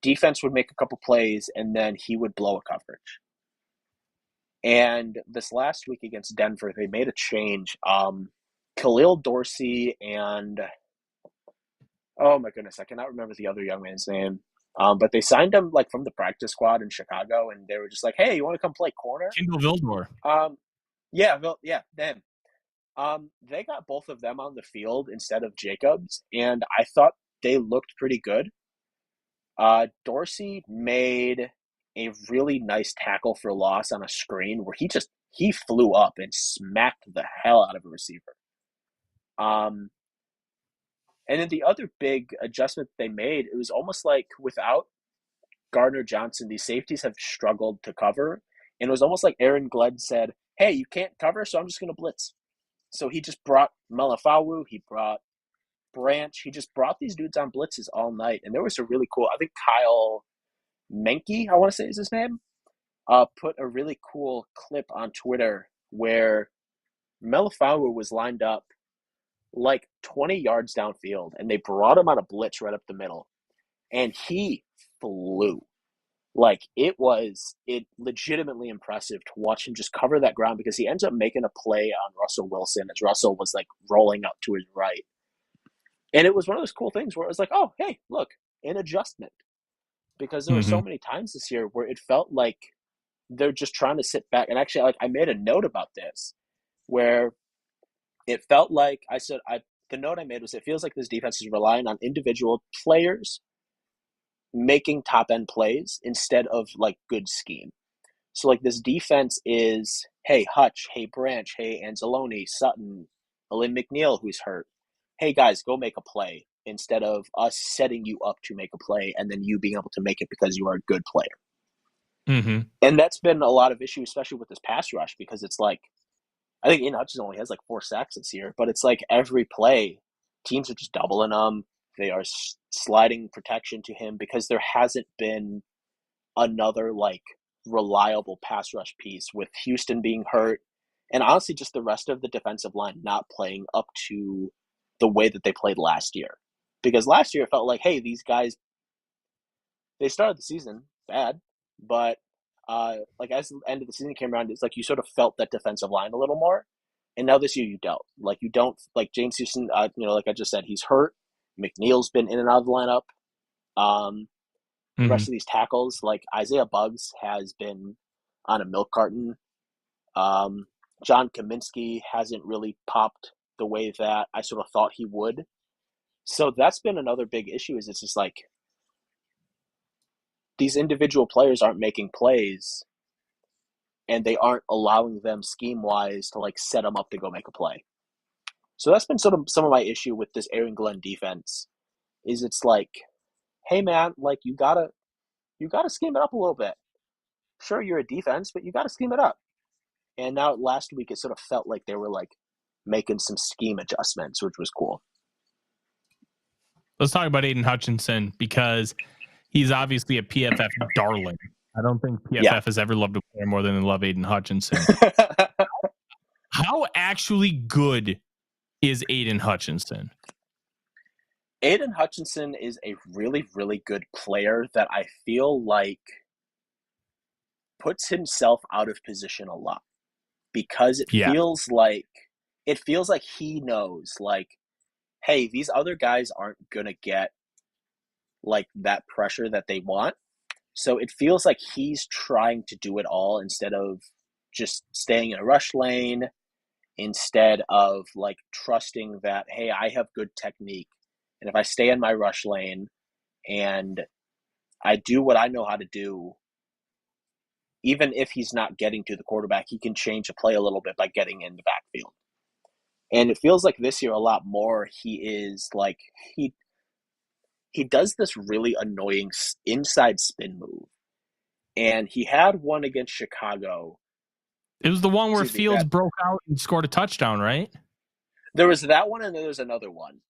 defense would make a couple plays and then he would blow a coverage. And this last week against Denver, they made a change. Khalil Dorsey and oh my goodness, I cannot remember the other young man's name. But they signed him like from the practice squad in Chicago, and they were just like, "Hey, you want to come play corner?" Kindle Vildor. Yeah, them. They got both of them on the field instead of Jacobs, and I thought they looked pretty good. Dorsey made a really nice tackle for loss on a screen where he flew up and smacked the hell out of a receiver. And then the other big adjustment they made, it was almost like without Gardner Johnson, these safeties have struggled to cover. And it was almost like Aaron Glenn said, hey, you can't cover, so I'm just going to blitz. So he just brought Melifonwu, he brought Branch, he just brought these dudes on blitzes all night. And there was a really cool, I think Kyle Menke, I want to say is his name, put a really cool clip on Twitter where Melifonwu was lined up like 20 yards downfield, and they brought him on a blitz right up the middle, and he flew. Like, it legitimately impressive to watch him just cover that ground because he ends up making a play on Russell Wilson as Russell was, like, rolling up to his right. And it was one of those cool things where it was like, oh, hey, look, an adjustment. Because there were so many times this year where it felt like they're just trying to sit back. And actually, like, I made a note about this where it felt like the note I made was it feels like this defense is relying on individual players making top end plays instead of like good scheme. So like this defense is, hey, Hutch, hey, Branch, hey, Anzalone, Sutton, Lynn McNeil, who's hurt. Hey, guys, go make a play instead of us setting you up to make a play and then you being able to make it because you are a good player. And that's been a lot of issues, especially with this pass rush, because it's like, I think Ian Hutchinson only has like 4 sacks this year, but it's like every play, teams are just doubling him. They are sliding protection to him because there hasn't been another like reliable pass rush piece with Houston being hurt. And honestly, just the rest of the defensive line not playing up to the way that they played last year. Because last year it felt like, hey, these guys, they started the season bad, but like as the end of the season came around, it's like you sort of felt that defensive line a little more. And now this year you don't. Like you don't, like James Houston, like I just said, he's hurt. McNeil's been in and out of the lineup. The rest of these tackles, like Isaiah Buggs has been on a milk carton. John Kaminsky hasn't really popped the way that I sort of thought he would. So that's been another big issue is it's just like these individual players aren't making plays and they aren't allowing them scheme-wise to like set them up to go make a play. So that's been sort of some of my issue with this Aaron Glenn defense. Is it's like, hey man, like you gotta scheme it up a little bit. Sure, you're a defense, but you gotta scheme it up. And now last week, it sort of felt like they were like making some scheme adjustments, which was cool. Let's talk about Aiden Hutchinson because he's obviously a PFF darling. I don't think PFF has ever loved a player more than they love Aiden Hutchinson. How actually good is Aiden Hutchinson? Aiden Hutchinson is a really, really good player that I feel like puts himself out of position a lot because it feels like he knows, like, hey, these other guys aren't gonna get like that pressure that they want. So it feels like he's trying to do it all instead of just staying in a rush lane, instead of like trusting that, hey, I have good technique. And if I stay in my rush lane and I do what I know how to do, even if he's not getting to the quarterback, he can change the play a little bit by getting in the backfield. And it feels like this year a lot more he is like, he does this really annoying inside spin move. And he had one against Chicago. It was the one where Fields broke out and scored a touchdown, right? There was that one, and then there's another one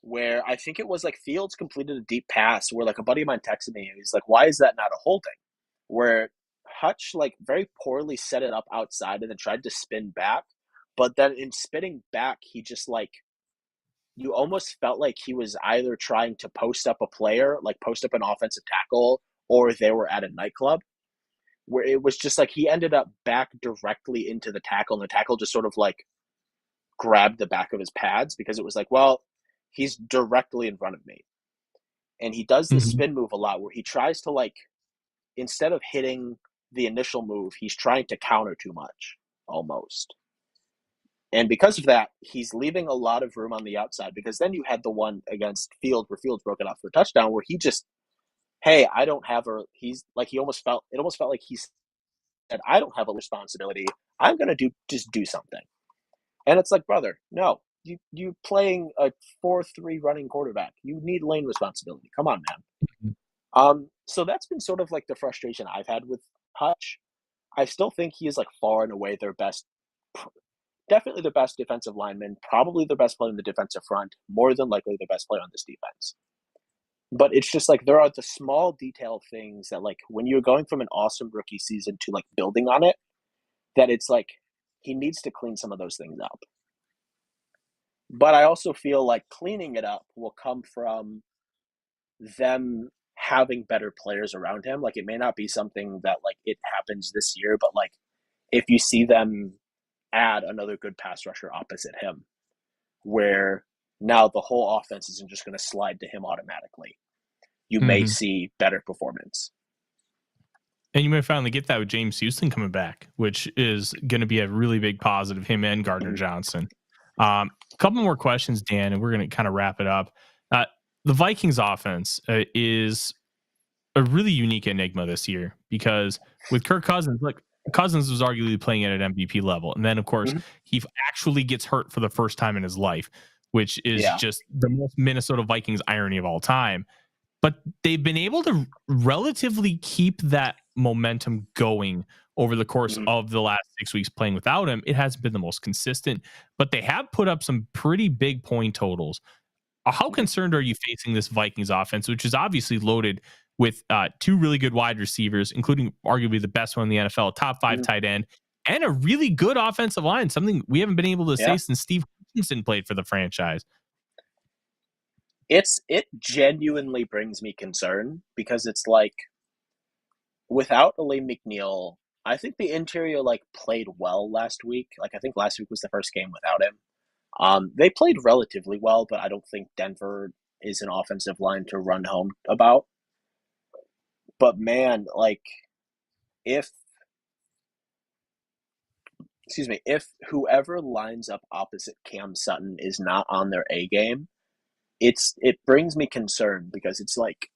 where I think it was like Fields completed a deep pass where like a buddy of mine texted me and he's like, why is that not a holding? Where Hutch like very poorly set it up outside and then tried to spin back. But then in spinning back, he just like, you almost felt like he was either trying to post up a player, like post up an offensive tackle, or they were at a nightclub, where it was just like he ended up back directly into the tackle, and the tackle just sort of like grabbed the back of his pads because it was like, well, he's directly in front of me. And he does this spin move a lot where he tries to like, instead of hitting the initial move, he's trying to counter too much almost. And because of that, he's leaving a lot of room on the outside, because then you had the one against Fields where Fields broke it off for a touchdown where he just, hey, I don't have a, he's like, it almost felt like he said, I don't have a responsibility. I'm going to just do something. And it's like, brother, no, you playing a 4-3 running quarterback. You need lane responsibility. Come on, man. So that's been sort of like the frustration I've had with Hutch. I still think he is like far and away their best, definitely the best defensive lineman, probably the best player in the defensive front, more than likely the best player on this defense. But it's just like there are the small detail things that like when you're going from an awesome rookie season to like building on it, that it's like he needs to clean some of those things up. But I also feel like cleaning it up will come from them having better players around him. Like it may not be something that like it happens this year, but like if you see them add another good pass rusher opposite him, where now the whole offense isn't just going to slide to him automatically, you may see better performance. And you may finally get that with James Houston coming back, which is going to be a really big positive, him and Gardner Johnson. A couple more questions, Dan, and we're going to kind of wrap it up. The Vikings offense is a really unique enigma this year because with Kirk Cousins, like Cousins was arguably playing at an MVP level. And then, of course, he actually gets hurt for the first time in his life, which is just the most Minnesota Vikings irony of all time. But they've been able to relatively keep that momentum going over the course of the last 6 weeks playing without him. It hasn't been the most consistent, but they have put up some pretty big point totals. How concerned are you facing this Vikings offense, which is obviously loaded with two really good wide receivers, including arguably the best one in the NFL, top 5 tight end, and a really good offensive line, something we haven't been able to say since Steve Hutchinson played for the franchise? It genuinely brings me concern because it's like without Elaine McNeil, I think the interior like played well last week. Like I think last week was the first game without him. They played relatively well, but I don't think Denver is an offensive line to run home about. But man, like if whoever lines up opposite Cam Sutton is not on their A game, it brings me concern because it's like,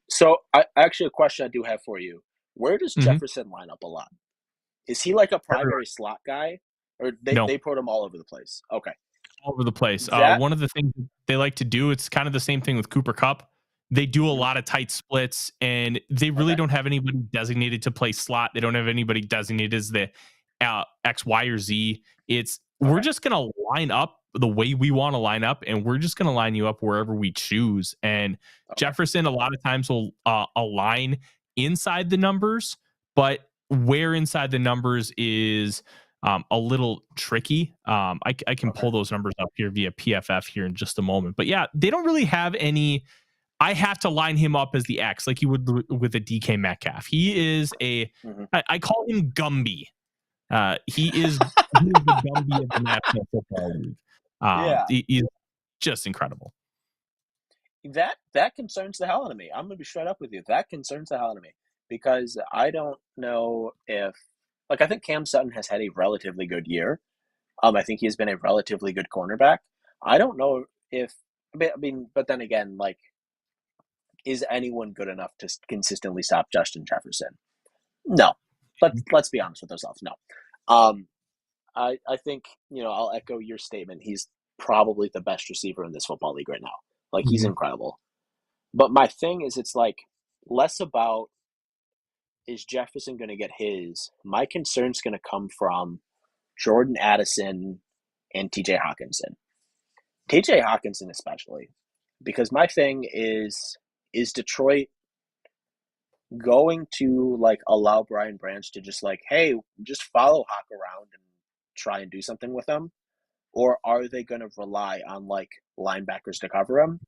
so actually a question I do have for you. Where does Jefferson line up a lot? Is he like a primary slot guy, Or No. they put him all over the place. Okay. All over the place. That One of the things they like to do, it's kind of the same thing with Cooper Kupp. They do a Mhm. lot of tight splits, and they really Okay. don't have anybody designated to play slot. They don't have anybody designated as the X, Y, or Z. We're Okay. just gonna line up the way we want to line up, and we're just gonna line you up wherever we choose. And Okay. Jefferson a lot of times will align inside the numbers, but where inside the numbers is a little tricky. I can Okay. pull those numbers up here via PFF here in just a moment. But yeah, they don't really have any. I have to line him up as the X, like you would with a DK Metcalf. He is Mhm. I call him Gumby. He is the Gumby of the National Football League. Yeah. He's just incredible. That concerns the hell out of me. I'm gonna be straight up with you. That concerns the hell out of me because I don't know if I think Cam Sutton has had a relatively good year. I think he's been a relatively good cornerback. I don't know if but then again, like, is anyone good enough to consistently stop Justin Jefferson? No. Let's be honest with ourselves. No. Um, I think, I'll echo your statement. He's probably the best receiver in this football league right now. Like, he's Mhm. incredible. But my thing is, it's like less about is Jefferson going to get his. My concern's going to come from Jordan Addison and TJ Hawkinson. TJ Hawkinson especially, because my thing is Detroit going to allow Brian Branch to just hey, just follow Hawk around and try and do something with him? Or are they going to rely on linebackers to cover him?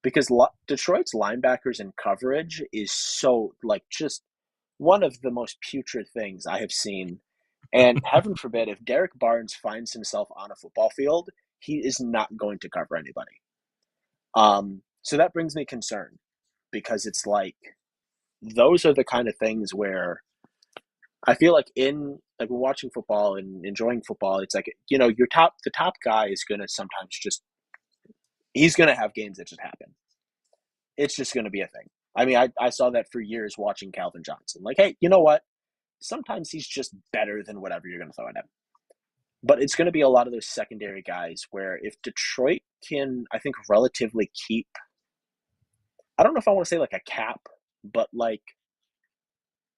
Because Detroit's linebackers and coverage is so just one of the most putrid things I have seen. And heaven forbid, if Derek Barnes finds himself on a football field, he is not going to cover anybody. So that brings me concern because it's those are the kind of things where I feel we're watching football and enjoying football. It's the top guy is gonna sometimes he's gonna have games that just happen. It's just gonna be a thing. I mean, I saw that for years watching Calvin Johnson. Hey, you know what? Sometimes he's just better than whatever you're gonna throw at him. But it's gonna be a lot of those secondary guys where if Detroit can, I think, relatively keep, I don't know if I want to say a cap, but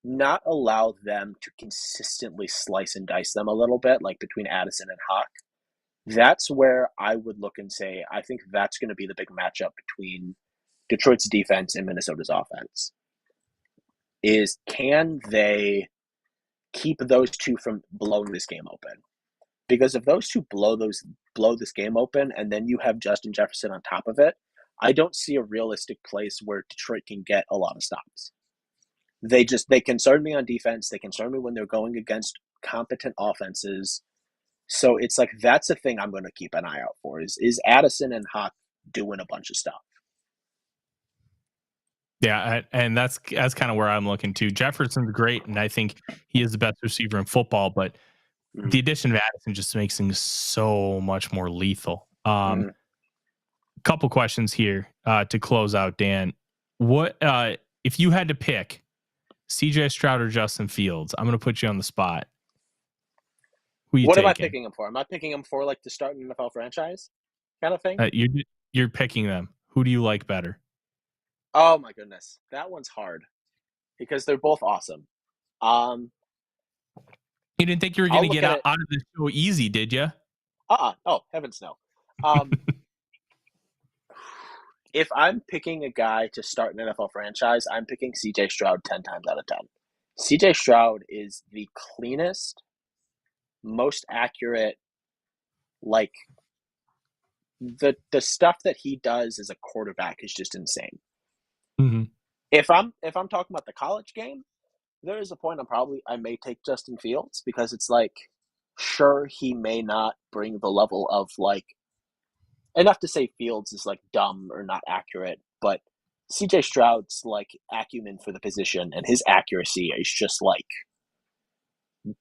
not allow them to consistently slice and dice them a little bit, between Addison and Hawk. That's where I would look and say, I think that's going to be the big matchup between Detroit's defense and Minnesota's offense. Is can they keep those two from blowing this game open? Because if those two blow this game open, and then you have Justin Jefferson on top of it, I don't see a realistic place where Detroit can get a lot of stops. They concern me on defense. They concern me when they're going against competent offenses. So it's that's a thing I'm going to keep an eye out for. Is Addison and Hawk doing a bunch of stuff? Yeah, and that's kind of where I'm looking to. Jefferson's great, and I think he is the best receiver in football. But Mm-hmm. the addition of Addison just makes things so much more lethal. Mm-hmm. Couple questions here to close out, Dan. What if you had to pick CJ Stroud or Justin Fields? I'm going to put you on the spot. Who you What taking? am I picking him for? Am I picking him for to start an NFL franchise kind of thing? You're picking them. Who do you like better? Oh my goodness, that one's hard because they're both awesome. You didn't think you were going to get out of the show easy, did you? Oh, heavens no. If I'm picking a guy to start an NFL franchise, I'm picking CJ Stroud 10 times out of 10. CJ Stroud is the cleanest, most accurate, the stuff that he does as a quarterback is just insane. Mm-hmm. If I'm talking about the college game, there is a point I may take Justin Fields because it's sure, he may not bring the level of enough to say Fields is dumb or not accurate, but CJ Stroud's acumen for the position and his accuracy is just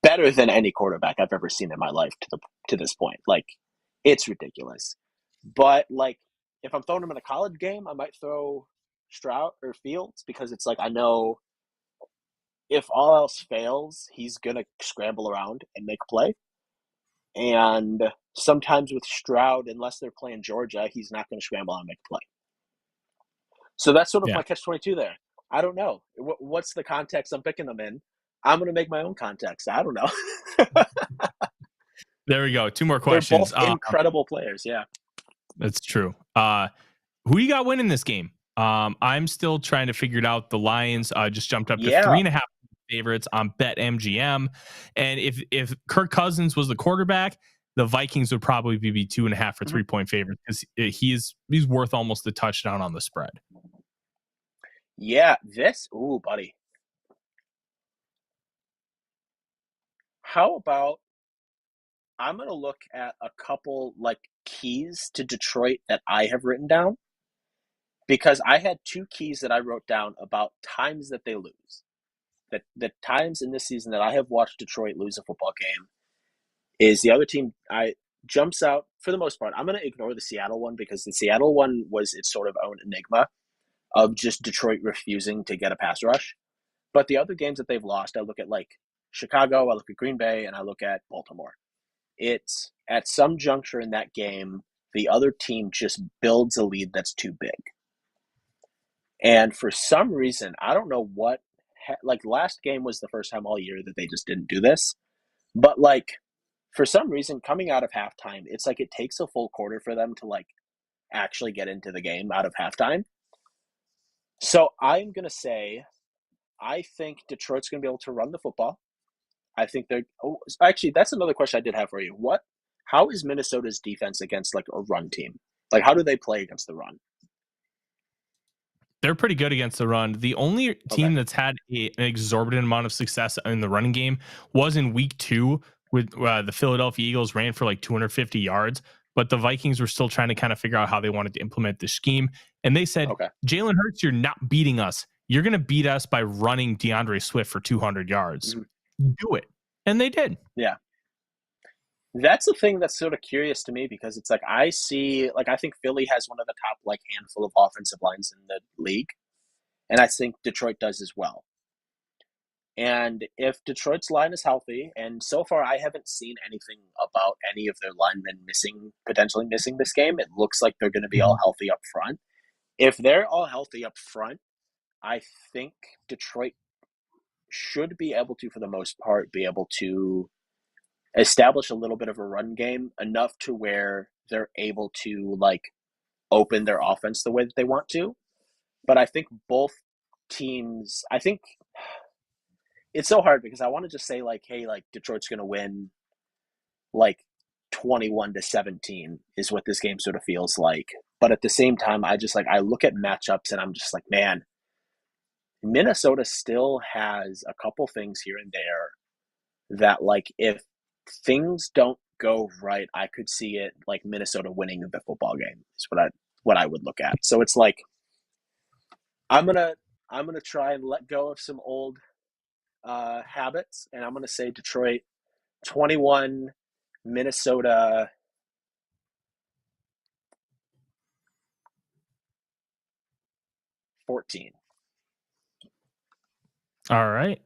better than any quarterback I've ever seen in my life to this point. It's ridiculous. But if I'm throwing him in a college game, I might throw Stroud or Fields because it's I know if all else fails, he's gonna scramble around and make a play. And sometimes with Stroud, unless they're playing Georgia, he's not going to scramble and make a play. So that's sort of my catch-22 there. I don't know. What's the context I'm picking them in? I'm going to make my own context. I don't know. There we go. 2 more questions. They're both incredible players. Yeah. That's true. Who you got winning this game? I'm still trying to figure it out. The Lions just jumped up to 3.5 favorites on BetMGM. And if Kirk Cousins was the quarterback, the Vikings would probably be 2.5 or 3-point favorites because he's worth almost a touchdown on the spread. Yeah, ooh, buddy. How about I'm going to look at a couple like keys to Detroit that I have written down, because I had 2 keys that I wrote down about times that they lose. The times in this season that I have watched Detroit lose a football game is the other team jumps out for the most part. I'm going to ignore the Seattle one because the Seattle one was its sort of own enigma of just Detroit refusing to get a pass rush. But the other games that they've lost, I look at like Chicago, I look at Green Bay, and I look at Baltimore. It's at some juncture in that game, the other team just builds a lead that's too big. And for some reason, I don't know what, like last game was the first time all year that they just didn't do this. But like, for some reason, coming out of halftime, it's like it takes a full quarter for them to like actually get into the game out of halftime. So I'm going to say, I think Detroit's going to be able to run the football. I think actually, that's another question I did have for you. How is Minnesota's defense against like a run team? Like, how do they play against the run? They're pretty good against the run. The only team that's had an exorbitant amount of success in the running game was in week 2 with the Philadelphia Eagles ran for like 250 yards, but the Vikings were still trying to kind of figure out how they wanted to implement the scheme. And they said, Jalen Hurts, you're not beating us. You're going to beat us by running DeAndre Swift for 200 yards. Do it. And they did. Yeah. That's the thing that's sort of curious to me, because it's like I think Philly has one of the top like handful of offensive lines in the league, and I think Detroit does as well. And if Detroit's line is healthy, and so far I haven't seen anything about any of their linemen potentially missing this game, it looks like they're going to be all healthy up front. If they're all healthy up front, I think Detroit should be able to, for the most part, be able to establish a little bit of a run game enough to where they're able to like open their offense the way that they want to. But I think both teams, I think it's so hard because I want to just say like, hey, like Detroit's going to win like 21-17 is what this game sort of feels like. But at the same time, I look at matchups and I'm just like, man, Minnesota still has a couple things here and there that like if things don't go right, I could see it like Minnesota winning the football game is what I would look at. So it's like I'm gonna try and let go of some old habits, and I'm gonna say Detroit 21, Minnesota 14. All right.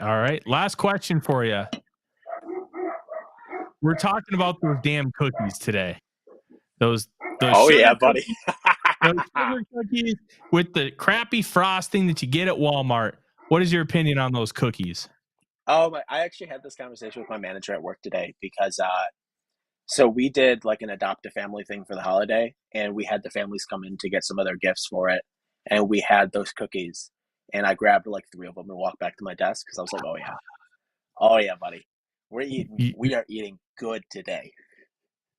Last question for you. We're talking about those damn cookies today. Those yeah, buddy. Those sugar cookies with the crappy frosting that you get at Walmart. What is your opinion on those cookies? I actually had this conversation with my manager at work today because so we did like an adopt a family thing for the holiday, and we had the families come in to get some of their gifts for it, and we had those cookies, and I grabbed like 3 of them and walked back to my desk because I was like, oh yeah, buddy, we are eating good today.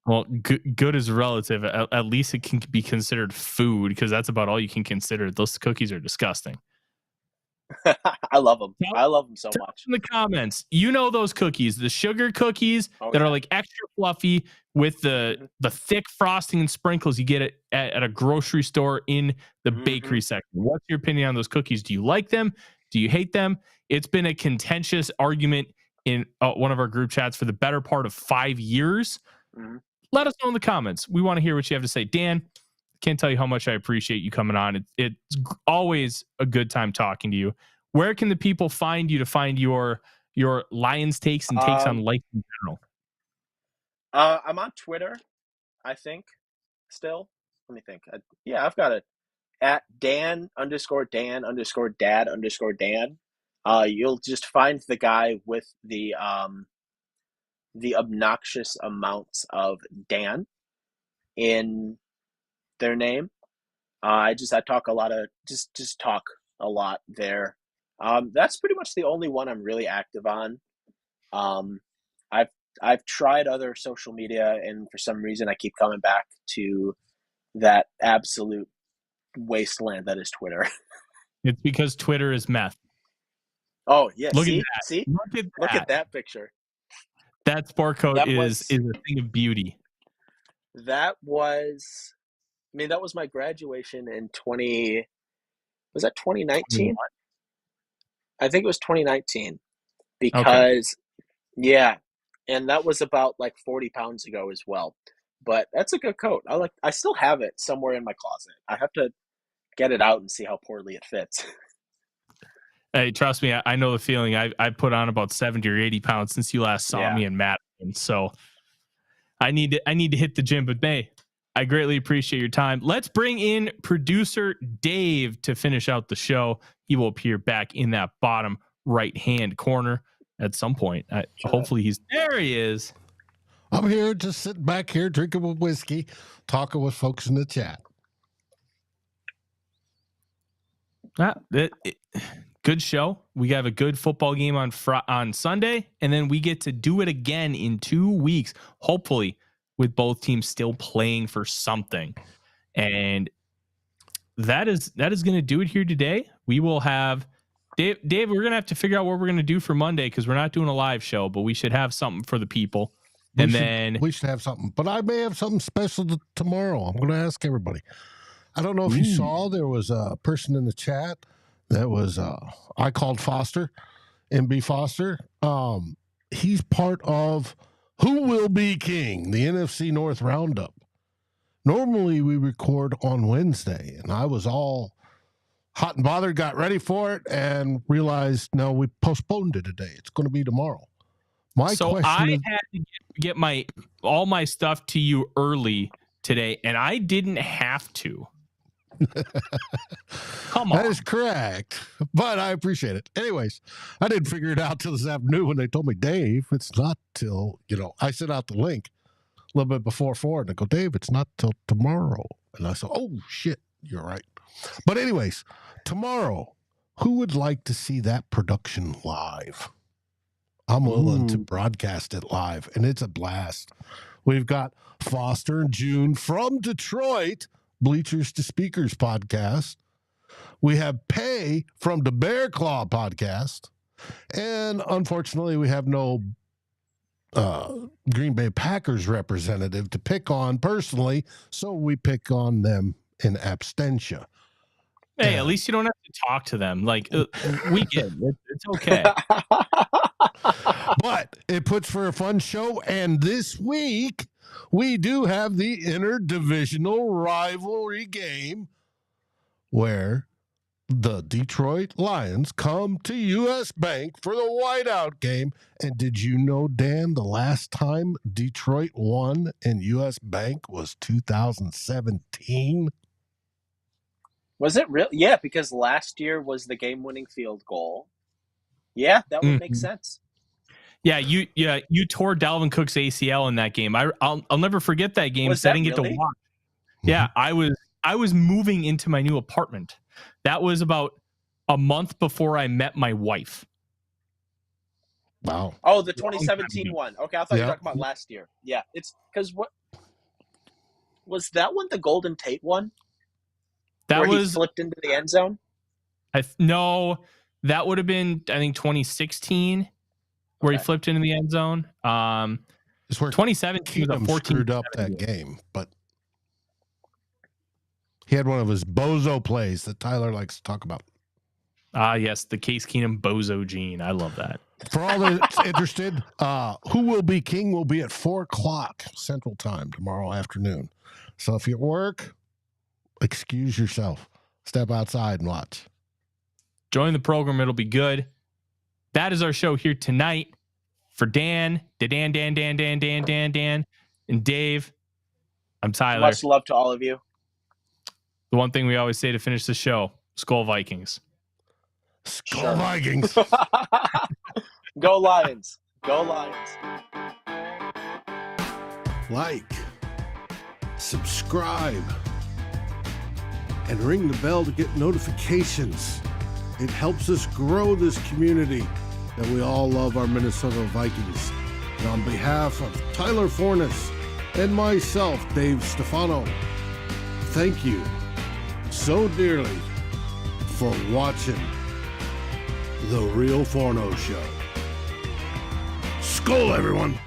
Well, good is relative. At least it can be considered food, because that's about all you can consider. Those cookies are disgusting. I love them. I love them so much. In the comments, those cookies, the sugar cookies that are like extra fluffy with the thick frosting and sprinkles you get at a grocery store in the bakery section. What's your opinion on those cookies? Do you like them? Do you hate them? It's been a contentious argument in one of our group chats for the better part of 5 years. Let us know in the comments. We want to hear what you have to say. Dan, can't tell you how much I appreciate you coming on. It's always a good time talking to you. Where can the people find you to find your Lions takes and takes on life in general? I'm on Twitter, I think, still. Let me think. Yeah, I've got it at Dan_Dan_dad_Dan. You'll just find the guy with the obnoxious amounts of Dan in their name. I talk a lot of just talk a lot there. That's pretty much the only one I'm really active on. I've tried other social media, and for some reason I keep coming back to that absolute wasteland that is Twitter. It's because Twitter is meth. Oh yeah, Look see, at that. see, Look at that picture. That sport coat is a thing of beauty. That was, I mean, that was my graduation in 2019? I think it was 2019 because, yeah, and that was about like 40 pounds ago as well. But that's a good coat. I still have it somewhere in my closet. I have to get it out and see how poorly it fits. Hey, trust me, I know the feeling. I put on about 70 or 80 pounds since you last saw me in Madison. So I need to hit the gym, but May, I greatly appreciate your time. Let's bring in producer Dave to finish out the show. He will appear back in that bottom right-hand corner at some point. Hopefully there he is. I'm here, just sitting back here, drinking a whiskey, talking with folks in the chat. Good show. We have a good football game on Sunday, and then we get to do it again in 2 weeks, hopefully with both teams still playing for something. And that is going to do it here today. We will have Dave, we're going to have to figure out what we're going to do for Monday because we're not doing a live show, but we should have something for the people. We should have something, but I may have something special tomorrow. I'm going to ask everybody. I don't know if you saw, there was a person in the chat that was, I called Foster, MB Foster. He's part of Who Will Be King, the NFC North Roundup. Normally we record on Wednesday, and I was all hot and bothered, got ready for it, and realized, no, we postponed it today. It's going to be tomorrow. I had to get all my stuff to you early today, and I didn't have to. Come on. That is correct, but I appreciate it. Anyways, I didn't figure it out till this afternoon when they told me, Dave, it's not till, I sent out the link a little bit before 4, and I go, Dave, it's not till tomorrow. And I said, oh, shit, you're right. But anyways, tomorrow, who would like to see that production live? I'm willing to broadcast it live, and it's a blast. We've got Foster and June from Detroit, Bleachers to Speakers podcast. We have Pay from the Bear Claw podcast. And unfortunately, we have no Green Bay Packers representative to pick on personally, so we pick on them in absentia. Hey, at least you don't have to talk to them. Like, we get it. It's okay. But it puts for a fun show, and this week we do have the interdivisional rivalry game where the Detroit Lions come to U.S. Bank for the whiteout game. And did you know, Dan, the last time Detroit won in U.S. Bank was 2017? Was it real? Yeah, because last year was the game-winning field goal. Yeah, that would make sense. Yeah, you tore Dalvin Cook's ACL in that game. I'll never forget that game. I didn't get to watch. Yeah, I was moving into my new apartment. That was about a month before I met my wife. Wow. Oh, the 2017 one. Okay, I thought you were talking about last year. Yeah, it's because what was that one? The Golden Tate one? That he flipped into the end zone. No, that would have been, I think, 2016. Where he flipped into the end zone. It's where 2017 was a 14 screwed up that game, but he had one of his bozo plays that Tyler likes to talk about. Yes, the Case Keenum bozo gene. I love that. For all that's interested, Who Will Be King will be at 4:00 Central Time tomorrow afternoon. So if you work, excuse yourself. Step outside and watch. Join the program. It'll be good. That is our show here tonight. For Dan, Dan, And Dave, I'm Tyler. Much love to all of you. The one thing we always say to finish the show, SKOL Vikings. SKOL Vikings. Go Lions. Go Lions. Like, subscribe, and ring the bell to get notifications. It helps us grow this community that we all love our Minnesota Vikings. And on behalf of Tyler Forness and myself, Dave Stefano, thank you so dearly for watching The Real Forno Show. SKOL, everyone!